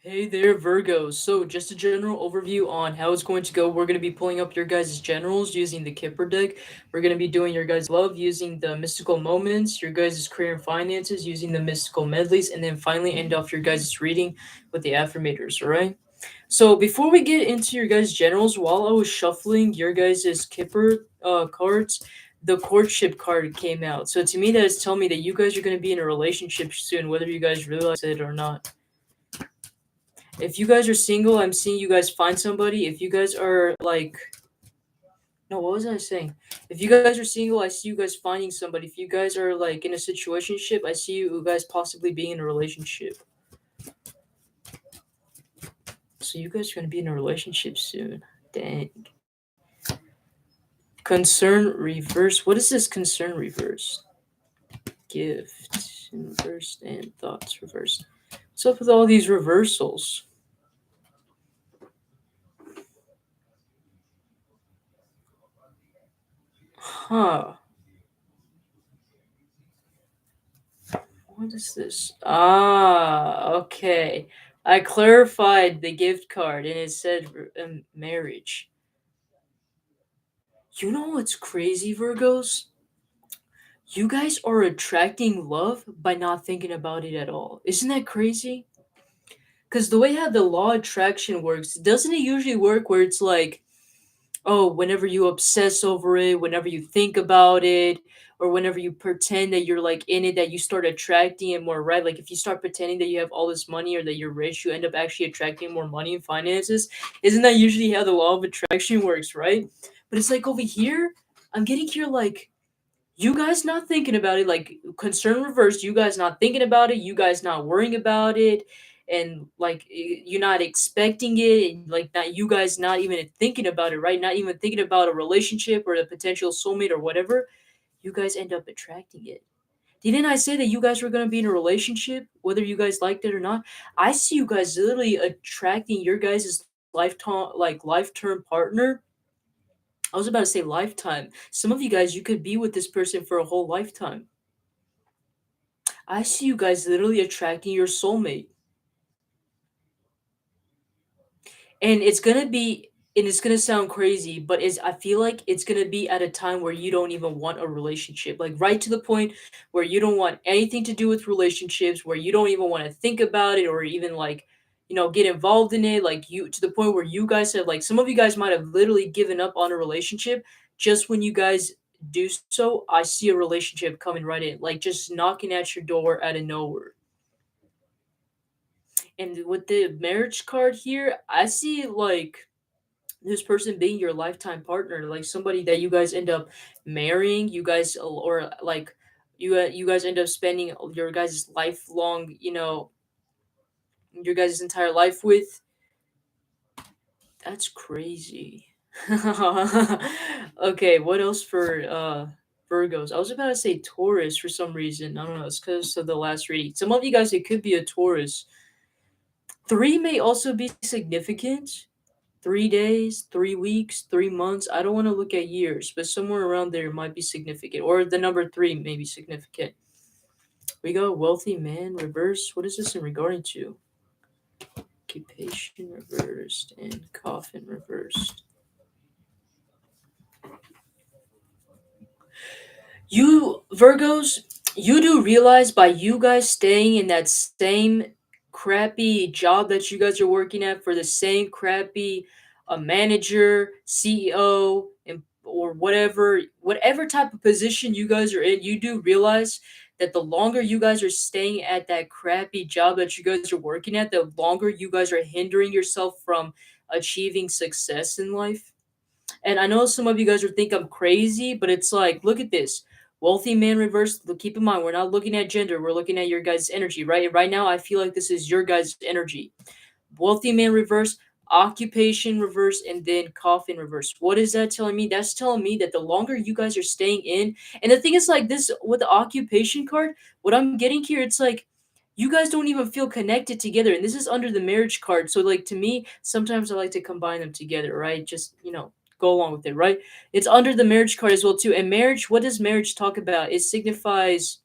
Hey there, Virgo. So, just a general overview on how it's going to go. We're going to be pulling up your guys' generals using the Kipper deck. We're going to be doing your guys' love using the mystical moments, your guys' career and finances using the mystical medleys, and then finally end off your guys' reading with the affirmators, all right? So, before we get into your guys' generals, while I was shuffling your guys' Kipper cards, the courtship card came out. So, to me, that is telling me that you guys are going to be in a relationship soon, whether you guys realize it or not. If you guys are single, I'm seeing you guys find somebody. If you guys are like, no, what was I saying? If you guys are single, I see you guys finding somebody. If you guys are like in a situationship, I see you guys possibly being in a relationship. So you guys are gonna be in a relationship soon. Dang. Concern reverse. What is this concern reverse? Gift in reverse and thoughts reversed. What's up with all these reversals? Huh. What is this? Ah, okay. I clarified the gift card and it said marriage. You know what's crazy, Virgos? You guys are attracting love by not thinking about it at all. Isn't that crazy? Because the way how the law of attraction works, doesn't it usually work where it's like, oh, whenever you obsess over it, whenever you think about it, or whenever you pretend that you're like in it, that you start attracting it more, right? Like if you start pretending that you have all this money or that you're rich, you end up actually attracting more money and finances. Isn't that usually how the law of attraction works, right? But it's like over here, I'm getting here like you guys not thinking about it, like concern reversed, you guys not thinking about it, you guys not worrying about it, and like you're not expecting it, and like not you guys not even thinking about it, right? Not even thinking about a relationship or a potential soulmate or whatever, you guys end up attracting it. Didn't I say that you guys were gonna be in a relationship, whether you guys liked it or not? I see you guys literally attracting your guys' lifetime like lifetime partner. I was about to say lifetime. Some of you guys, you could be with this person for a whole lifetime. I see you guys literally attracting your soulmate. And it's gonna sound crazy, but is I feel like it's gonna be at a time where you don't even want a relationship. Like right to the point where you don't want anything to do with relationships, where you don't even want to think about it or even like, get involved in it. Like you to the point where you guys have like some of you guys might have literally given up on a relationship just when you guys do so. I see a relationship coming right in, like just knocking at your door out of nowhere. And with the marriage card here, I see like this person being your lifetime partner, like somebody that you guys end up marrying, you guys or like you guys end up spending your guys' lifelong, your guys' entire life with. That's crazy. Okay, what else for Virgos? I was about to say Taurus for some reason. I don't know. It's because of the last reading. Some of you guys, it could be a Taurus. Three may also be significant. 3 days, 3 weeks, 3 months. I don't want to look at years, but somewhere around there might be significant, or the number three may be significant. We got wealthy man reversed. What is this in regarding to? Occupation reversed and coffin reversed. You Virgos, you do realize by you guys staying in that same crappy job that you guys are working at for the same crappy manager, CEO, and or whatever type of position you guys are in, you do realize that the longer you guys are staying at that crappy job that you guys are working at, the longer you guys are hindering yourself from achieving success in life. And I know some of you guys would think I'm crazy, but it's like, look at this. Wealthy man reverse. Keep in mind, we're not looking at gender. We're looking at your guys' energy, right? Right now, I feel like this is your guys' energy. Wealthy man reverse, occupation reverse, and then coffin reverse. What is that telling me? That's telling me that the longer you guys are staying in, and the thing is like this with the occupation card, what I'm getting here, it's like you guys don't even feel connected together. And this is under the marriage card. So like to me, sometimes I like to combine them together, right? Just, go along with it, right? It's under the marriage card as well too. And marriage, what does marriage talk about? It signifies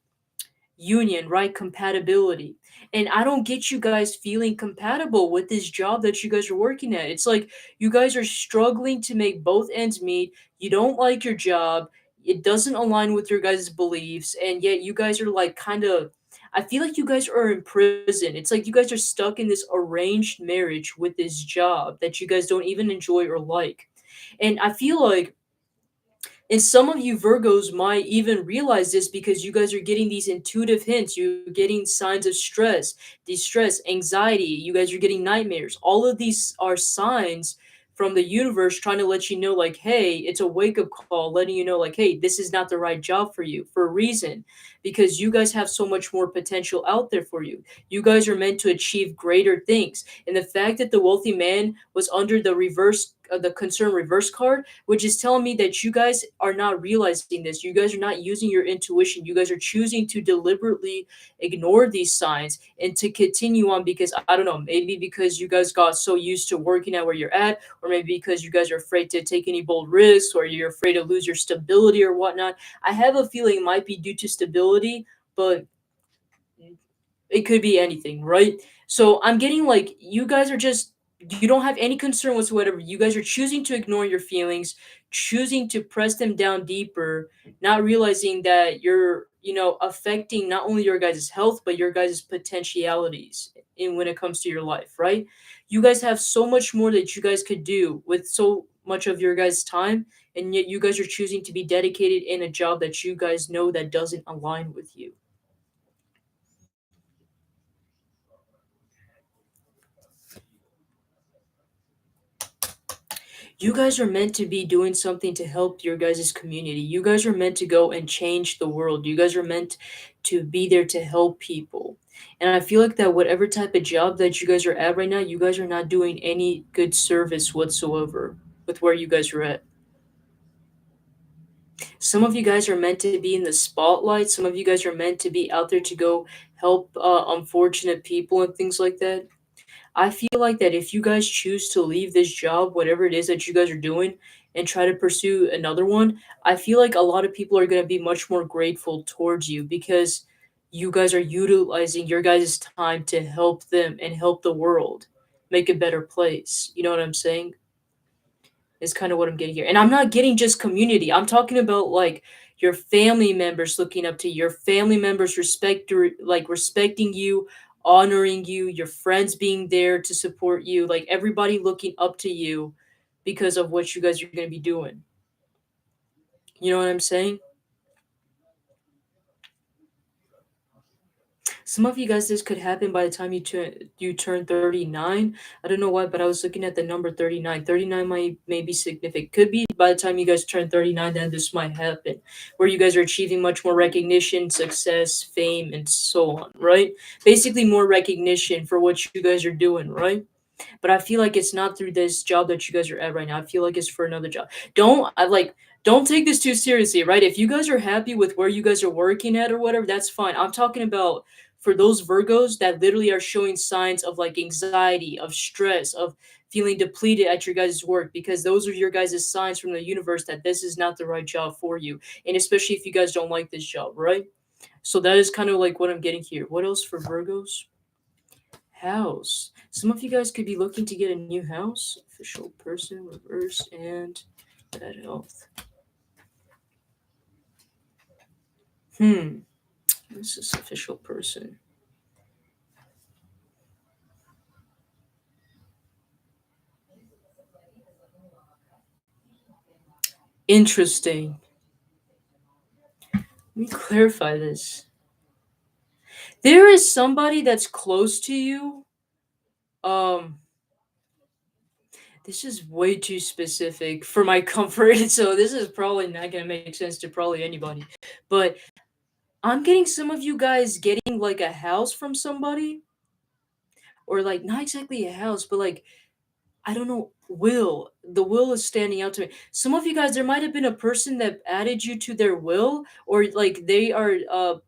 union, right? Compatibility. And I don't get you guys feeling compatible with this job that you guys are working at. It's like you guys are struggling to make both ends meet. You don't like your job. It doesn't align with your guys' beliefs, and yet you guys are like kind of, I feel like you guys are in prison. It's like you guys are stuck in this arranged marriage with this job that you guys don't even enjoy or like. And I feel like, and some of you Virgos might even realize this because you guys are getting these intuitive hints. You're getting signs of stress, distress, anxiety. You guys are getting nightmares. All of these are signs from the universe trying to let you know, like, hey, it's a wake up call, letting you know, like, hey, this is not the right job for you for a reason, because you guys have so much more potential out there for you. You guys are meant to achieve greater things. And the fact that the wealthy man was under the reverse, the concern reverse card, which is telling me that you guys are not realizing this. You guys are not using your intuition. You guys are choosing to deliberately ignore these signs and to continue on because, I don't know, maybe because you guys got so used to working at where you're at, or maybe because you guys are afraid to take any bold risks, or you're afraid to lose your stability or whatnot. I have a feeling it might be due to stability, but it could be anything, right? So I'm getting like you guys are just, you don't have any concern whatsoever. You guys are choosing to ignore your feelings, choosing to press them down deeper, not realizing that you're, affecting not only your guys' health but your guys' potentialities in when it comes to your life, right? You guys have so much more that you guys could do with so much of your guys' time, and yet you guys are choosing to be dedicated in a job that you guys know that doesn't align with you. You guys are meant to be doing something to help your guys' community. You guys are meant to go and change the world. You guys are meant to be there to help people. And I feel like that whatever type of job that you guys are at right now, you guys are not doing any good service whatsoever with where you guys are at. Some of you guys are meant to be in the spotlight. Some of you guys are meant to be out there to go help unfortunate people and things like that. I feel like that if you guys choose to leave this job, whatever it is that you guys are doing, and try to pursue another one, I feel like a lot of people are going to be much more grateful towards you because you guys are utilizing your guys' time to help them and help the world make a better place. You know what I'm saying? Is kind of what I'm getting here. And I'm not getting just community. I'm talking about like your family members looking up to you, your family members like respecting you, honoring you, your friends being there to support you, like everybody looking up to you because of what you guys are going to be doing. You know what I'm saying? Some of you guys, this could happen by the time you turn 39. I don't know why, but I was looking at the number 39. 39 might may be significant. Could be by the time you guys turn 39, then this might happen, where you guys are achieving much more recognition, success, fame, and so on, right? Basically, more recognition for what you guys are doing, right? But I feel like it's not through this job that you guys are at right now. I feel like it's for another job. Don't take this too seriously, right? If you guys are happy with where you guys are working at or whatever, that's fine. I'm talking about for those Virgos that literally are showing signs of like anxiety, of stress, of feeling depleted at your guys' work, because those are your guys' signs from the universe that this is not the right job for you. And especially if you guys don't like this job, right? So that is kind of like what I'm getting here. What else for Virgos? House. Some of you guys could be looking to get a new house. Official person, reverse, and bad health. Hmm. This is official person. Interesting. Let me clarify this. There is somebody that's close to you. Um, this is way too specific for my comfort, so this is probably not gonna make sense to probably anybody. But I'm getting some of you guys getting like a house from somebody, or like not exactly a house, but like I don't know, will. The will is standing out to me. Some of you guys, there might have been a person that added you to their will, or like they are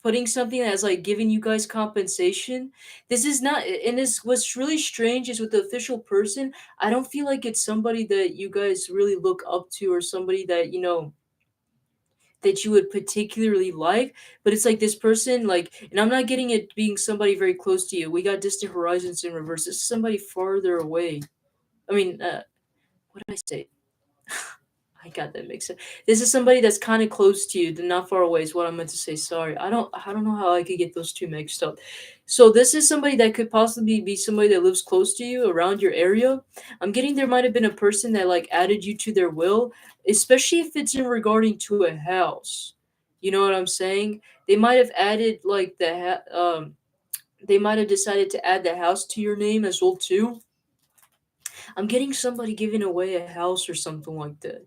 putting something that's like giving you guys compensation. This is not, and this what's really strange is with the official person. I don't feel like it's somebody that you guys really look up to, or somebody that that you would particularly like, but it's like this person, like, and I'm not getting it being somebody very close to you. We got distant horizons in reverse. This is somebody farther away. I mean, what did I say? I got that mixed up. This is somebody that's kind of close to you, not far away. Is what I meant to say. Sorry, I don't know how I could get those two mixed up. So this is somebody that could possibly be somebody that lives close to you, around your area. I'm getting there might have been a person that like added you to their will, especially if it's in regarding to a house. You know what I'm saying? They might have added like they might have decided to add the house to your name as well too. I'm getting somebody giving away a house or something like that.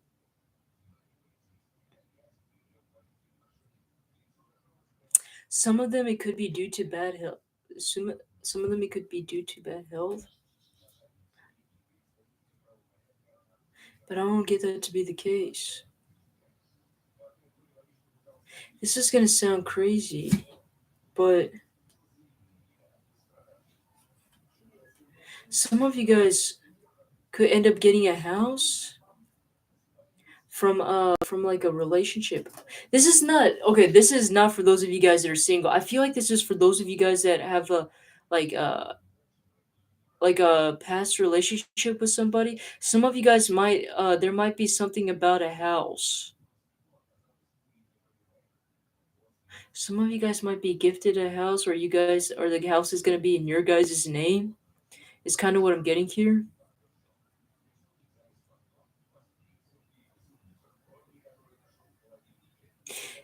Some of them it could be due to bad health. Some of them it could be due to bad health, but I don't get that to be the case. This is gonna sound crazy, but some of you guys could end up getting a house from like a relationship. This is not okay. This is not for those of you guys that are single. I feel like this is for those of you guys that have a like uh like a past relationship with somebody. Some of you guys might there might be something about a house. Some of you guys might be gifted a house, or you guys, or the house is gonna be in your guys' name. Is kind of what I'm getting here.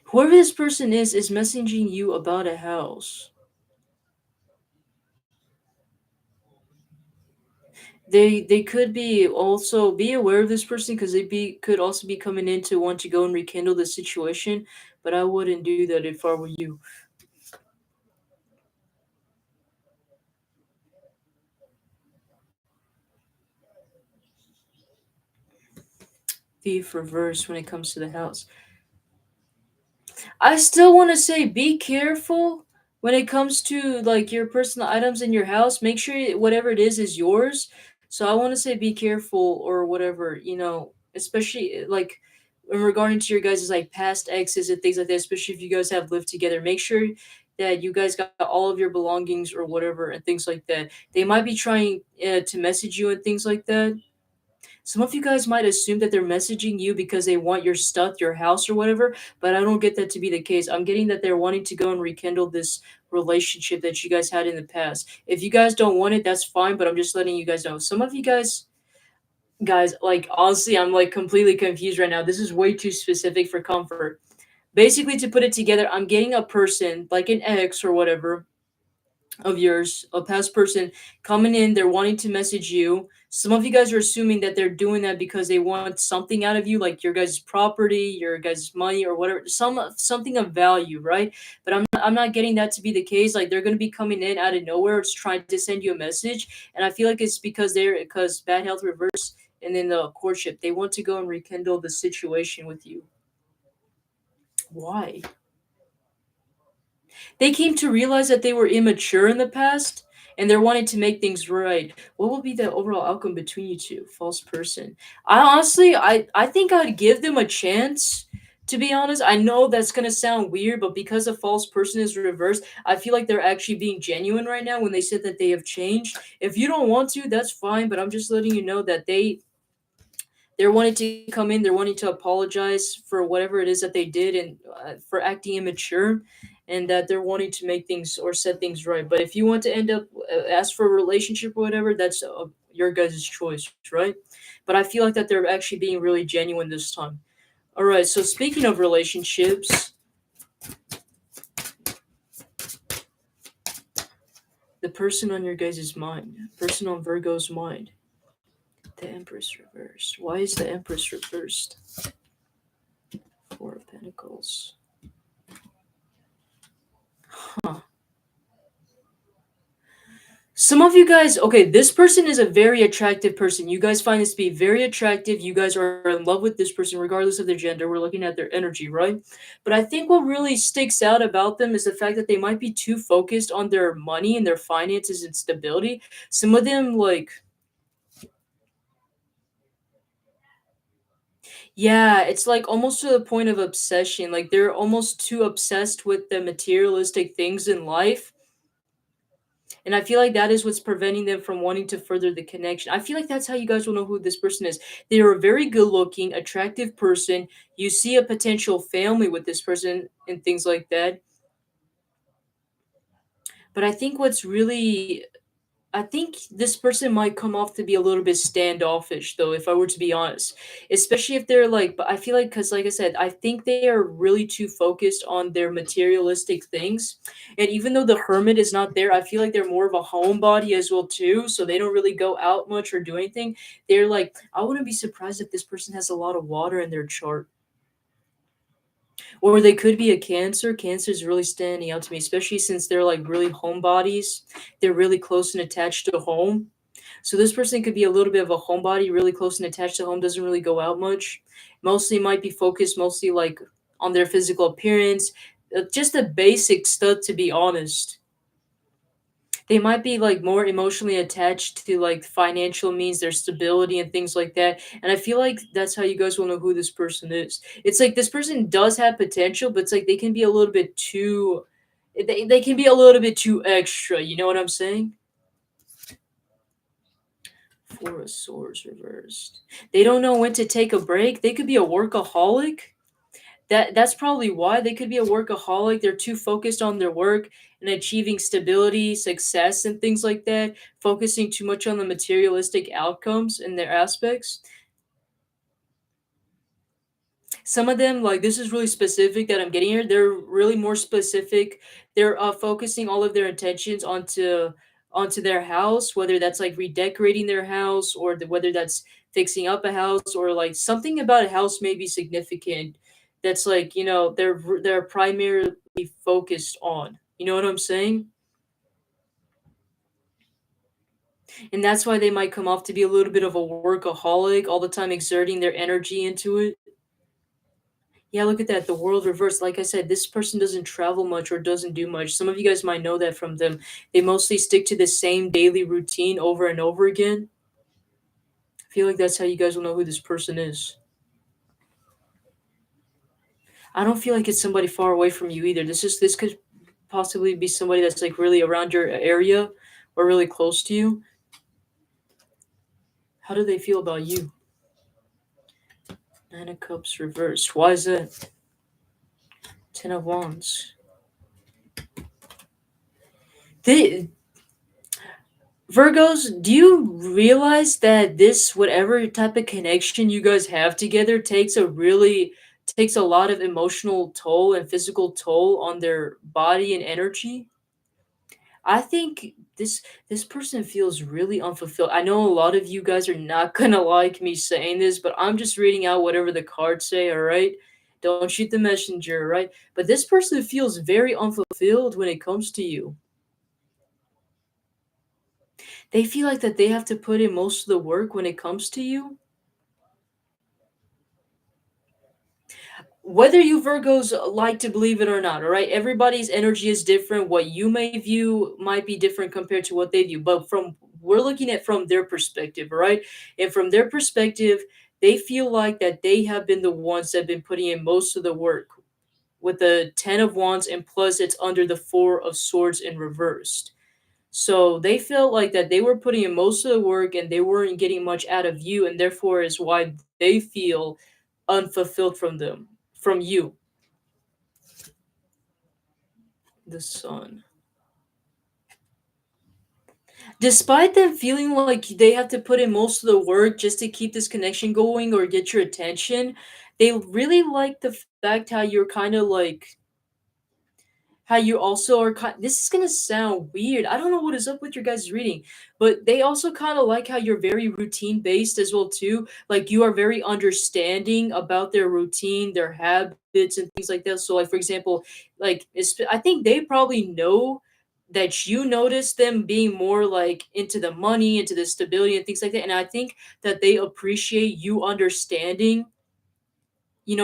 Whoever this person is messaging you about a house. They could be also be aware of this person because they be could also be coming in to want to go and rekindle the situation. But I wouldn't do that if I were you. Thief reverse when it comes to the house. I still want to say be careful when it comes to like your personal items in your house. Make sure whatever it is yours. So I want to say be careful or whatever, especially like in regarding to your guys' like past exes and things like that, especially if you guys have lived together. Make sure that you guys got all of your belongings or whatever and things like that. They might be trying to message you and things like that. Some of you guys might assume that they're messaging you because they want your stuff, your house, or whatever, but I don't get that to be the case. I'm getting that they're wanting to go and rekindle this relationship that you guys had in the past. If you guys don't want it, that's fine, but I'm just letting you guys know. Some of you guys, like honestly, I'm like completely confused right now. This is way too specific for comfort. Basically, to put it together, I'm getting a person like an ex or whatever of yours, a past person coming in, they're wanting to message you. Some of you guys are assuming that they're doing that because they want something out of you, like your guys' property, your guys' money, or whatever, something of value, right? But I'm not getting that to be the case. Like they're gonna be coming in out of nowhere, it's trying to send you a message, and I feel like it's because bad health reverse and then the courtship. They want to go and rekindle the situation with you. Why? They came to realize that they were immature in the past and they're wanting to make things right. What will be the overall outcome between you two? False person. I honestly, I think I'd give them a chance. To be honest, I know that's gonna sound weird, but because a false person is reversed, I feel like they're actually being genuine right now when they said that they have changed. If you don't want to, that's fine, but I'm just letting you know that they're wanting to come in, they're wanting to apologize for whatever it is that they did and for acting immature, and that they're wanting to make things or set things right. But if you want to end up ask for a relationship or whatever, that's your guys' choice, right? But I feel like that they're actually being really genuine this time. All right, so speaking of relationships, the person on your guys' mind, person on Virgo's mind, the Empress reversed. Why is the Empress reversed? Four of Pentacles. Huh. Some of you guys, okay, this person is a very attractive person. You guys find this to be very attractive. You guys are in love with this person, regardless of their gender. We're looking at their energy, right? But I think what really sticks out about them is the fact that they might be too focused on their money and their finances and stability. Some of them, like, Yeah, it's like almost to the point of obsession. Like they're almost too obsessed with the materialistic things in life. And I feel like that is what's preventing them from wanting to further the connection. I feel like that's how you guys will know who this person is. They are a very good looking, attractive person. You see a potential family with this person and things like that. But I think this person might come off to be a little bit standoffish, though, if I were to be honest. Especially if they're like, but I feel like, because like I said, I think they are really too focused on their materialistic things. And even though the hermit is not there, I feel like they're more of a homebody as well, too. So they don't really go out much or do anything. They're like, I wouldn't be surprised if this person has a lot of water in their chart. Or they could be a Cancer. Cancer is really standing out to me, especially since they're like really homebodies. They're really close and attached to home. So this person could be a little bit of a homebody, really close and attached to home, doesn't really go out much. Mostly might be focused mostly like on their physical appearance, just the basic stuff to be honest. They might be like more emotionally attached to like financial means, their stability and things like that. And I feel like that's how you guys will know who this person is. It's like this person does have potential, but it's like they can be a little bit too they can be a little bit too extra, you know what I'm saying? Four of Swords reversed. They don't know when to take a break. They could be a workaholic. That's probably why they could be a workaholic. They're too focused on their work and achieving stability, success, and things like that, focusing too much on the materialistic outcomes and their aspects. Some of them, like this is really specific that I'm getting here. They're really more specific. They're focusing all of their intentions onto their house, whether that's like redecorating their house or whether that's fixing up a house or like something about a house may be significant. That's like they're primarily focused on. You know what I'm saying? And that's why they might come off to be a little bit of a workaholic, all the time exerting their energy into it. Yeah, look at that. The world reversed. Like I said, this person doesn't travel much or doesn't do much. Some of you guys might know that from them. They mostly stick to the same daily routine over and over again. I feel like that's how you guys will know who this person is. I don't feel like it's somebody far away from you either. This could possibly be somebody that's like really around your area or really close to you. How do they feel about you? Nine of Cups reversed. Why is that? Ten of Wands. They Virgos, do you realize that this whatever type of connection you guys have together takes a lot of emotional toll and physical toll on their body and energy? I think this person feels really unfulfilled. I know a lot of you guys are not gonna like me saying this, but I'm just reading out whatever the cards say, all right? Don't shoot the messenger, right? But this person feels very unfulfilled when it comes to you. They feel like that they have to put in most of the work when it comes to you. Whether you Virgos like to believe it or not, all right? Everybody's energy is different. What you may view might be different compared to what they view. But from we're looking at from their perspective, all right? And from their perspective, they feel like that they have been the ones that have been putting in most of the work with the 10 of wands and plus it's under the 4 of swords in reversed. So they felt like that they were putting in most of the work and they weren't getting much out of you, and therefore is why they feel unfulfilled from you, the sun. Despite them feeling like they have to put in most of the work just to keep this connection going or get your attention, they really like the fact how you're kind of like how you also are this is gonna sound weird. I don't know what is up with your guys' reading, but they also kind of like how you're very routine based as well too. Like you are very understanding about their routine, their habits, and things like that. So, like for example, I think they probably know that you notice them being more like into the money, into the stability, and things like that. And I think that they appreciate you understanding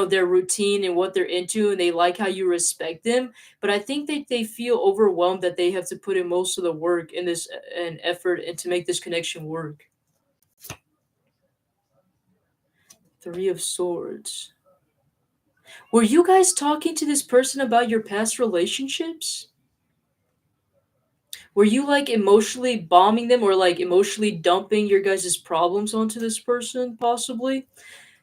their routine and what they're into and they like how you respect them, but I think that they feel overwhelmed that they have to put in most of the work in this and effort and to make this connection work. Three of Swords. Were you guys talking to this person about your past relationships? Were you like emotionally bombing them or like emotionally dumping your guys' problems onto this person, possibly?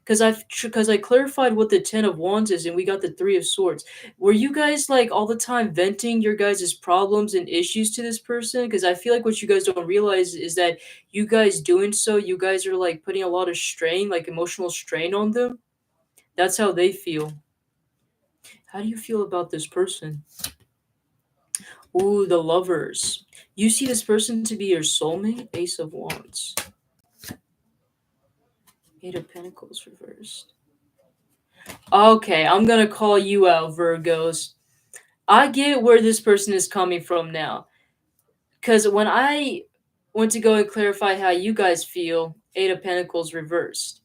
Because I clarified what the Ten of Wands is and we got the Three of Swords. Were you guys like all the time venting your guys' problems and issues to this person? Because I feel like what you guys don't realize is that you guys doing so, you guys are like putting a lot of strain, like emotional strain on them. That's how they feel. How do you feel about this person? Ooh, the Lovers. You see this person to be your soulmate? Ace of Wands. Eight of Pentacles reversed. Okay, I'm gonna call you out, Virgos. I get where this person is coming from now. Because when I went to go and clarify how you guys feel, Eight of Pentacles reversed.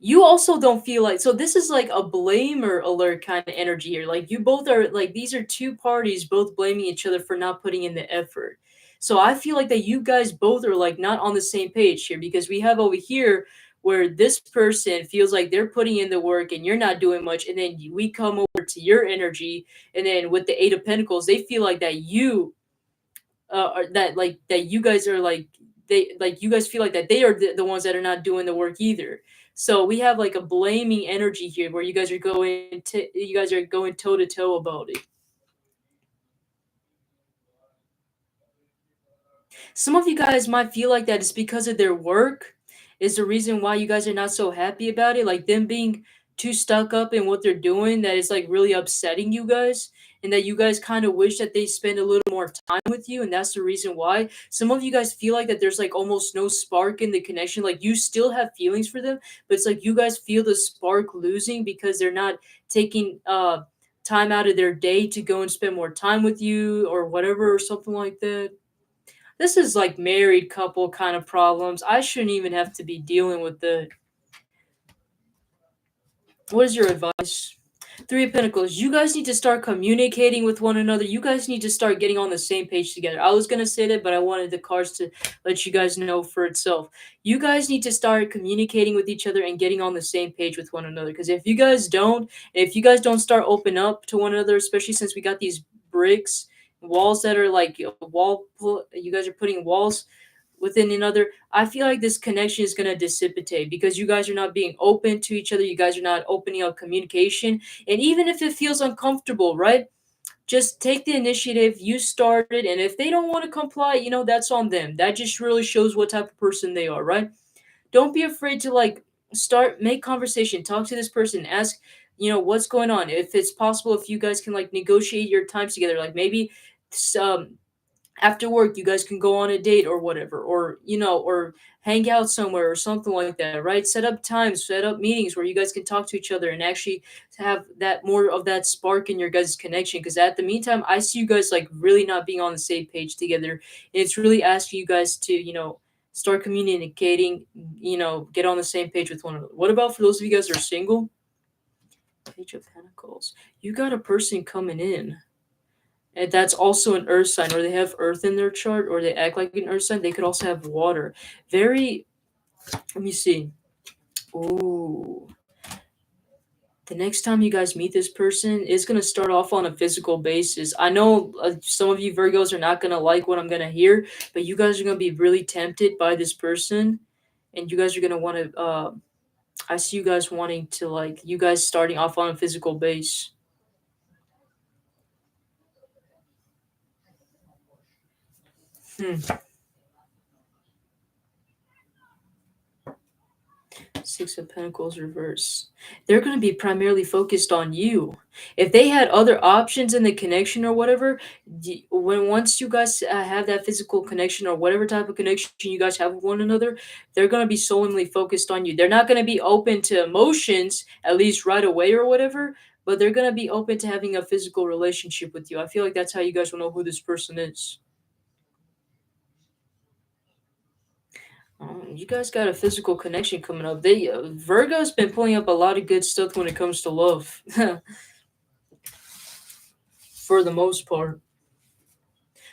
You also don't feel like, so this is like a blamer alert kind of energy here. Like you both are like, these are two parties both blaming each other for not putting in the effort. So I feel like that you guys both are like not on the same page here, because we have over here where this person feels like they're putting in the work and you're not doing much, and then we come over to your energy, and then with the Eight of Pentacles they feel like that you or that like that you guys are like, they like, you guys feel like that they are the ones that are not doing the work either. So we have like a blaming energy here where you guys are going toe to toe about it. Some of you guys might feel like that it's because of their work is the reason why you guys are not so happy about it. Like them being too stuck up in what they're doing, that is like really upsetting you guys. And that you guys kind of wish that they spend a little more time with you. And that's the reason why. Some of you guys feel like that there's like almost no spark in the connection. Like you still have feelings for them, but it's like you guys feel the spark losing because they're not taking time out of their day to go and spend more time with you or whatever or something like that. This is like married couple kind of problems. I shouldn't even have to be dealing with the. What is your advice? Three of Pentacles. You guys need to start communicating with one another. You guys need to start getting on the same page together. I was gonna say that, but I wanted the cards to let you guys know for itself. You guys need to start communicating with each other and getting on the same page with one another. Because if you guys don't start open up to one another, especially since we got these bricks walls that are like you guys are putting walls within another. I feel like this connection is going to dissipate because you guys are not being open to each other. You guys are not opening up communication. And even if it feels uncomfortable, right? Just take the initiative. You started. And if they don't want to comply, that's on them. That just really shows what type of person they are, right? Don't be afraid to like make conversation, talk to this person, ask, what's going on. If it's possible, if you guys can like negotiate your times together, like maybe um after work you guys can go on a date or whatever, or or hang out somewhere or something like that, right? Set up times, set up meetings where you guys can talk to each other and actually have that more of that spark in your guys' connection, because at the meantime I see you guys like really not being on the same page together, and it's really asking you guys to start communicating, get on the same page with one another. What about for those of you guys that are single? Page of Pentacles. You got a person coming in, and that's also an earth sign, or they have earth in their chart, or they act like an earth sign. They could also have water. Very, let me see. Ooh. The next time you guys meet this person, it's going to start off on a physical basis. I know some of you Virgos are not going to like what I'm going to hear, but you guys are going to be really tempted by this person. And you guys are going to want to, I see you guys wanting to, like, you guys starting off on a physical base. Hmm. Six of Pentacles reverse. They're going to be primarily focused on you. If they had other options in the connection or whatever, when once you guys have that physical connection or whatever type of connection you guys have with one another, they're going to be solely focused on you. They're not going to be open to emotions, at least right away or whatever, but they're going to be open to having a physical relationship with you. I feel like that's how you guys will know who this person is. You guys got a physical connection coming up. They Virgo's been pulling up a lot of good stuff when it comes to love, for the most part.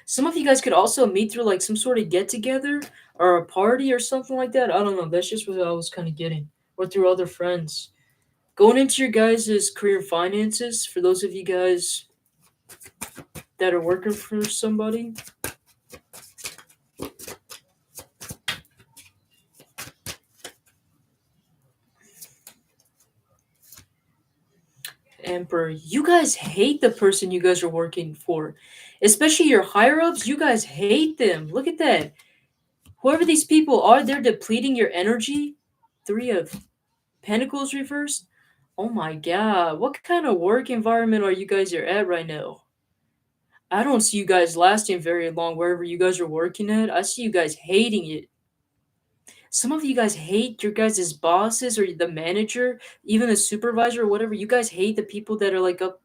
Some of you guys could also meet through like some sort of get together or a party or something like that. I don't know. That's just what I was kind of getting. or through other friends. Going into your guys' career and finances, for those of you guys that are working for somebody, Emperor, you guys hate the person you guys are working for. Especially your higher ups, you guys hate them. Look at that. Whoever these people are, they're depleting your energy. Three of Pentacles reversed. Oh my god, what kind of work environment are you guys are at right now? I don't see you guys lasting very long wherever you guys are working at. I see you guys hating it. Some of you guys hate your guys' bosses or the manager, even the supervisor or whatever. You guys hate the people that are like up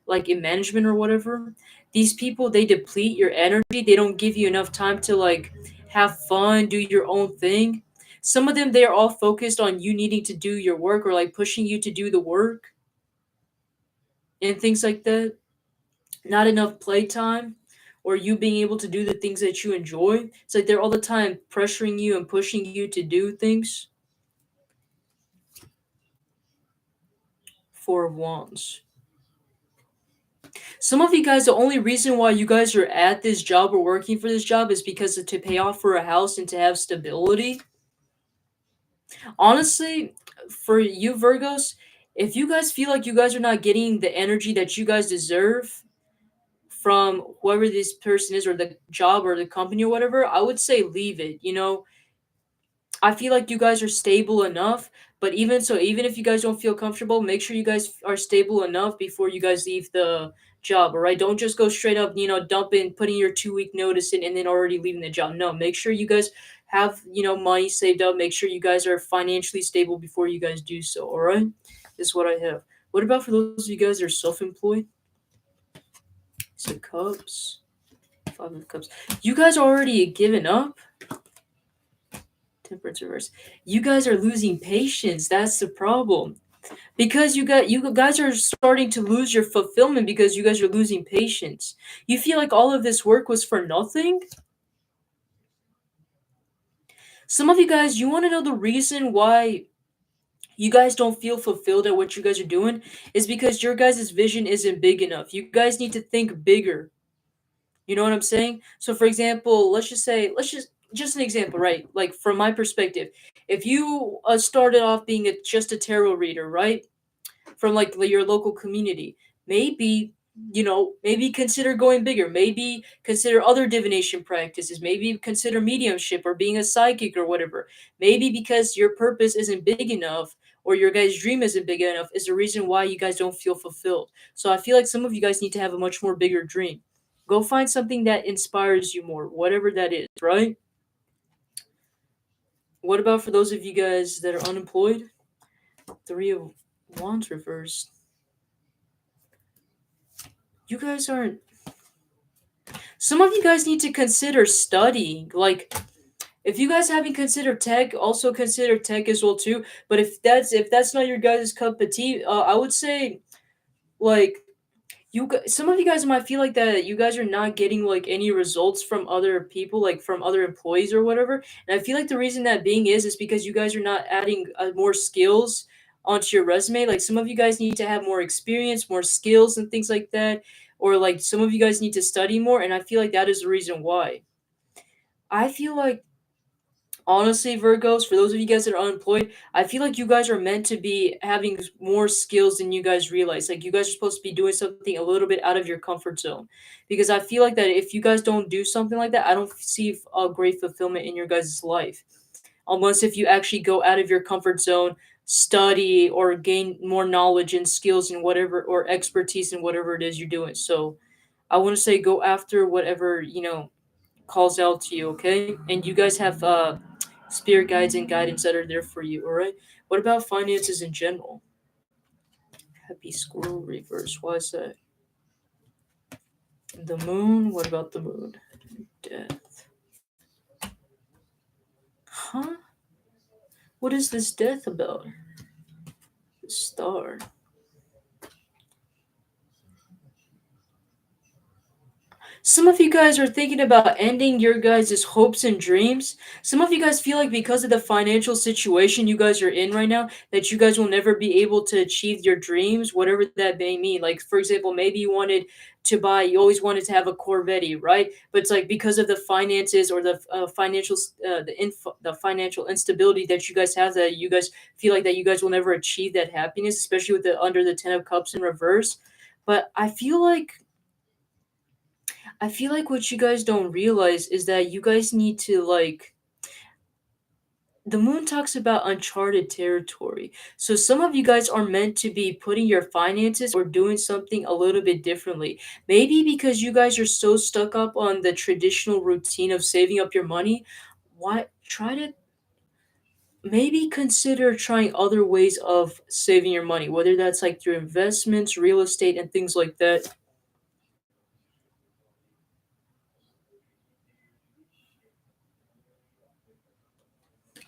like in management or whatever. These people, they deplete your energy. They don't give you enough time to like have fun, do your own thing. Some of them, they are all focused on you needing to do your work or like pushing you to do the work and things like that. Not enough playtime or you being able to do the things that you enjoy. It's like they're all the time pressuring you and pushing you to do things. Four of Wands. Some of you guys, the only reason why you guys are at this job or working for this job is because of to pay off for a house and to have stability. Honestly, for you Virgos, if you guys feel like you guys are not getting the energy that you guys deserve from whoever this person is or the job or the company or whatever, I would say leave it. You know, I feel like you guys are stable enough, but even so, even if you guys don't feel comfortable, make sure you guys are stable enough before you guys leave the job, all right? Don't just go straight up, dumping, putting your 2 week notice in and then already leaving the job. No, make sure you guys have, money saved up. Make sure you guys are financially stable before you guys do so, all right? This is what I have. What about for those of you guys that are self employed? So, Cups, Five of Cups. You guys already given up? Temperance reverse. You guys are losing patience. That's the problem. Because you guys are starting to lose your fulfillment because you guys are losing patience. You feel like all of this work was for nothing? Some of you guys, you want to know the reason why you guys don't feel fulfilled at what you guys are doing is because your guys' vision isn't big enough. You guys need to think bigger. You know what I'm saying? So for example, let's just an example, right? Like from my perspective, if you started off being just a tarot reader, right? From like your local community, maybe maybe consider going bigger. Maybe consider other divination practices. Maybe consider mediumship or being a psychic or whatever. Maybe because your purpose isn't big enough or your guys' dream isn't big enough is the reason why you guys don't feel fulfilled. So I feel like some of you guys need to have a much more bigger dream. Go find something that inspires you more, whatever that is, right? What about for those of you guys that are unemployed? Three of Wands reversed. You guys aren't. Some of you guys need to consider studying. Like, if you guys haven't considered tech, also consider tech as well too. But if that's not your guys' cup of tea, I would say like some of you guys might feel like that you guys are not getting like any results from other people, like from other employees or whatever. And I feel like the reason that being is because you guys are not adding more skills onto your resume. Like some of you guys need to have more experience, more skills and things like that, or like some of you guys need to study more, and I feel like that is the reason why. I feel like honestly, Virgos, for those of you guys that are unemployed, I feel like you guys are meant to be having more skills than you guys realize. Like you guys are supposed to be doing something a little bit out of your comfort zone. Because I feel like that if you guys don't do something like that, I don't see a great fulfillment in your guys' life. Unless if you actually go out of your comfort zone, study or gain more knowledge and skills and whatever or expertise in whatever it is you're doing. So I want to say go after whatever, calls out to you, okay? And you guys have spirit guides and guidance that are there for you, all right? What about finances in general? Happy squirrel reverse. Why is that? The moon. What about the moon? Death. Huh? What is this death about? The star. Some of you guys are thinking about ending your guys' hopes and dreams. Some of you guys feel like because of the financial situation you guys are in right now, that you guys will never be able to achieve your dreams, whatever that may mean. Like, for example, maybe you always wanted to have a Corvette, right? But it's like because of the finances or the the financial instability that you guys have, that you guys feel like that you guys will never achieve that happiness, especially with the under the 10 of cups in reverse. But I feel like what you guys don't realize is that you guys need to like the moon talks about uncharted territory. So some of you guys are meant to be putting your finances or doing something a little bit differently. Maybe because you guys are so stuck up on the traditional routine of saving up your money, why try to maybe consider trying other ways of saving your money, whether that's like through investments, real estate and things like that.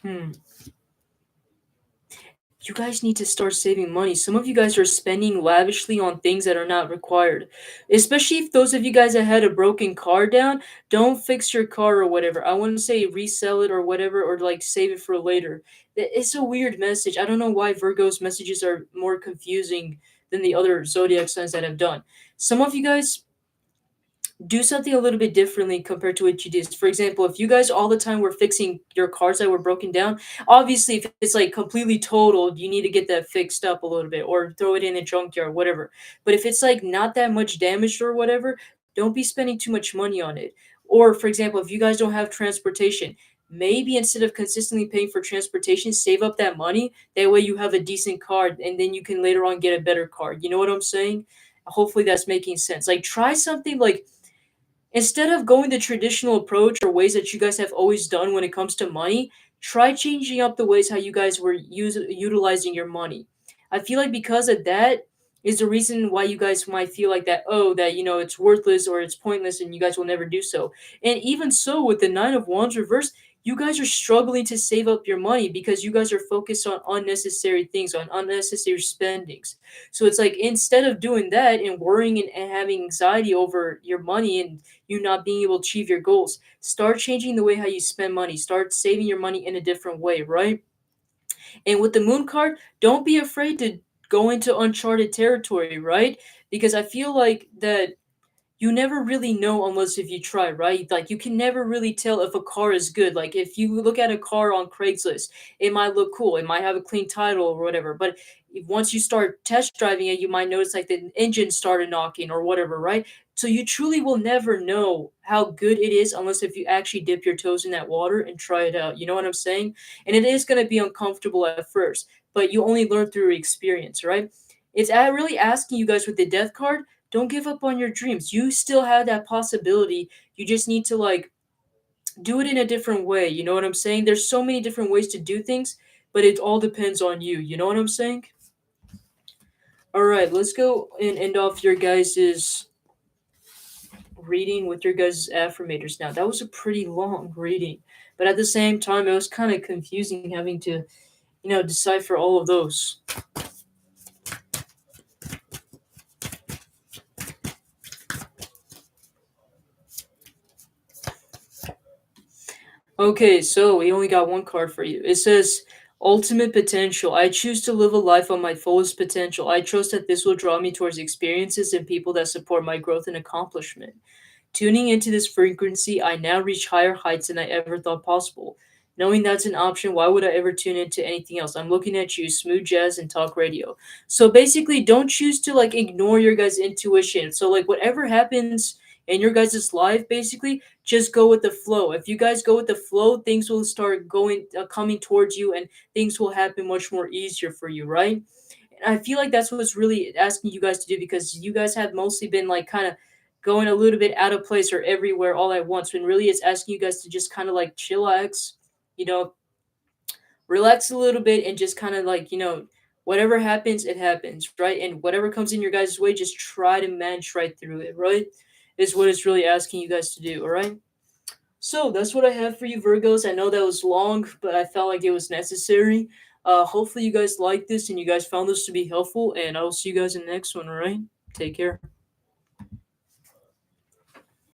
Hmm. You guys need to start saving money. Some of you guys are spending lavishly on things that are not required. Especially if those of you guys that had a broken car down, don't fix your car or whatever. I wouldn't say resell it or whatever, or like save it for later. It's a weird message. I don't know why Virgo's messages are more confusing than the other zodiac signs that have done. Some of you guys do something a little bit differently compared to what you did. For example, if you guys all the time were fixing your cars that were broken down, obviously if it's like completely totaled, you need to get that fixed up a little bit or throw it in a junkyard, whatever. But if it's like not that much damaged or whatever, don't be spending too much money on it. Or for example, if you guys don't have transportation, maybe instead of consistently paying for transportation, save up that money. That way you have a decent car and then you can later on get a better car. You know what I'm saying? Hopefully that's making sense. Like try something like instead of going the traditional approach or ways that you guys have always done when it comes to money, try changing up the ways how you guys were utilizing your money. I feel like because of that is the reason why you guys might feel like that, oh, that, it's worthless or it's pointless and you guys will never do so. And even so, with the Nine of Wands reverse, you guys are struggling to save up your money because you guys are focused on unnecessary things, on unnecessary spendings. So it's like instead of doing that and worrying and having anxiety over your money and you not being able to achieve your goals. Start changing the way how you spend money. Start saving your money in a different way, right? And with the moon card, don't be afraid to go into uncharted territory, right? Because I feel like that you never really know unless if you try, right? Like you can never really tell if a car is good. Like if you look at a car on Craigslist, it might look cool, it might have a clean title or whatever. But once you start test driving it, you might notice like the engine started knocking or whatever, right? So you truly will never know how good it is unless if you actually dip your toes in that water and try it out. You know what I'm saying? And it is going to be uncomfortable at first, but you only learn through experience, right? It's really asking you guys with the death card, don't give up on your dreams. You still have that possibility. You just need to like do it in a different way. You know what I'm saying? There's so many different ways to do things, but it all depends on you. You know what I'm saying? All right, let's go and end off your guys's reading with your guys' affirmators now. That was a pretty long reading, but at the same time, it was kind of confusing having to, decipher all of those. Okay, so we only got one card for you. It says ultimate potential. I choose to live a life on my fullest potential. I trust that this will draw me towards experiences and people that support my growth and accomplishment. Tuning into this frequency, I now reach higher heights than I ever thought possible. Knowing that's an option, why would I ever tune into anything else? I'm looking at you, smooth jazz and talk radio. So basically, don't choose to like ignore your guys' intuition. So like whatever happens in your guys' life, basically, just go with the flow. If you guys go with the flow, things will start coming towards you, and things will happen much more easier for you, right? And I feel like that's what's really asking you guys to do because you guys have mostly been like kind of going a little bit out of place or everywhere all at once when really it's asking you guys to just kind of like chillax, you know, relax a little bit and just kind of like, whatever happens, it happens, right? And whatever comes in your guys' way, just try to manage right through it, right? Is what it's really asking you guys to do, all right? So that's what I have for you, Virgos. I know that was long, but I felt like it was necessary. Hopefully, you guys like this and you guys found this to be helpful. And I will see you guys in the next one, all right? Take care.